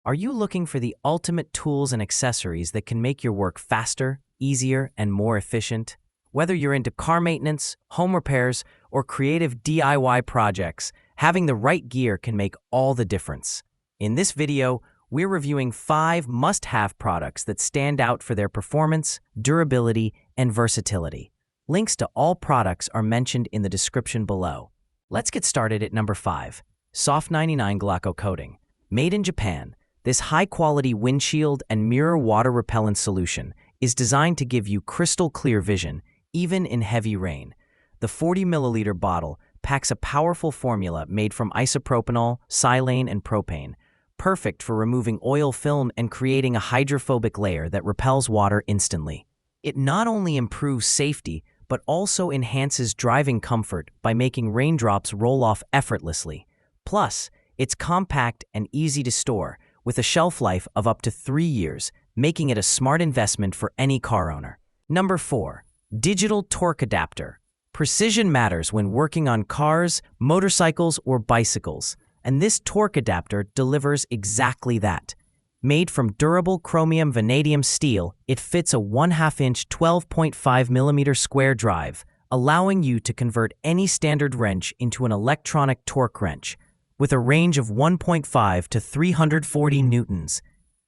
Are you looking for the ultimate tools and accessories that can make your work faster, easier, and more efficient? Whether you're into car maintenance, home repairs, or creative DIY projects, having the right gear can make all the difference. In this video, we're reviewing 5 must-have products that stand out for their performance, durability, and versatility. Links to all products are mentioned in the description below. Let's get started at number 5. Soft 99 Glaco Coating. Made in Japan, this high-quality windshield and mirror water repellent solution is designed to give you crystal-clear vision, even in heavy rain. The 40-milliliter bottle packs a powerful formula made from isopropanol, silane, and propane, perfect for removing oil film and creating a hydrophobic layer that repels water instantly. It not only improves safety, but also enhances driving comfort by making raindrops roll off effortlessly. Plus, it's compact and easy to store, with a shelf life of up to 3 years, making it a smart investment for any car owner. Number 4. Digital Torque Adapter. Precision matters when working on cars, motorcycles, or bicycles, and this torque adapter delivers exactly that. Made from durable chromium vanadium steel, it fits a 1/2-inch 12.5mm square drive, allowing you to convert any standard wrench into an electronic torque wrench. With a range of 1.5 to 340 newtons,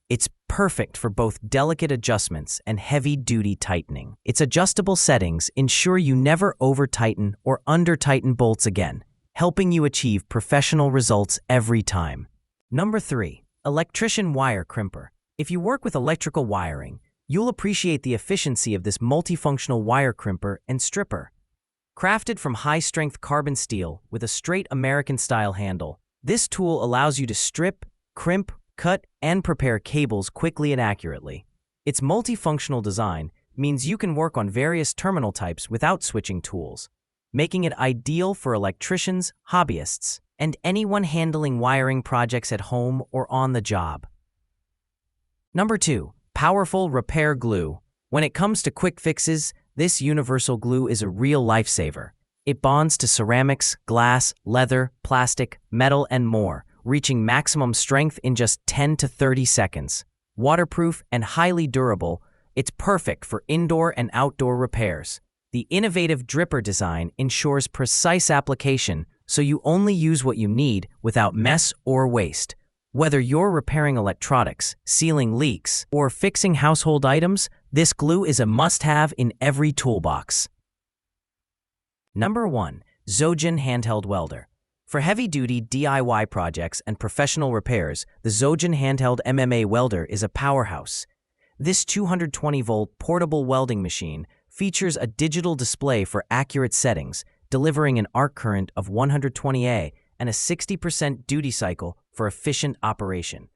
it's perfect for both delicate adjustments and heavy-duty tightening. Its adjustable settings ensure you never over-tighten or under-tighten bolts again, helping you achieve professional results every time. Number 3. Electrician Wire Crimper. If you work with electrical wiring, you'll appreciate the efficiency of this multifunctional wire crimper and stripper. Crafted from high-strength carbon steel with a straight American-style handle, this tool allows you to strip, crimp, cut, and prepare cables quickly and accurately. Its multifunctional design means you can work on various terminal types without switching tools, making it ideal for electricians, hobbyists, and anyone handling wiring projects at home or on the job. Number 2. Powerful Repair Glue. When it comes to quick fixes, this universal glue is a real lifesaver. It bonds to ceramics, glass, leather, plastic, metal, and more, reaching maximum strength in just 10 to 30 seconds. Waterproof and highly durable, it's perfect for indoor and outdoor repairs. The innovative dripper design ensures precise application, so you only use what you need without mess or waste. Whether you're repairing electronics, sealing leaks, or fixing household items, this glue is a must-have in every toolbox. Number 1. Zojan Handheld Welder. For heavy-duty DIY projects and professional repairs, the Zojan Handheld MMA Welder is a powerhouse. This 220-volt portable welding machine features a digital display for accurate settings, delivering an arc current of 120A and a 60% duty cycle for efficient operation.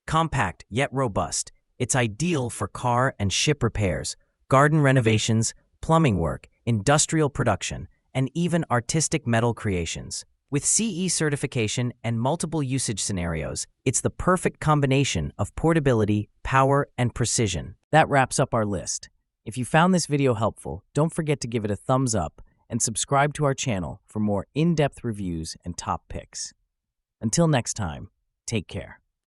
Compact yet robust, it's ideal for car and ship repairs, garden renovations, plumbing work, industrial production, and even artistic metal creations. With CE certification and multiple usage scenarios, it's the perfect combination of portability, power, and precision. That wraps up our list. If you found this video helpful, don't forget to give it a thumbs up and subscribe to our channel for more in-depth reviews and top picks. Until next time, take care.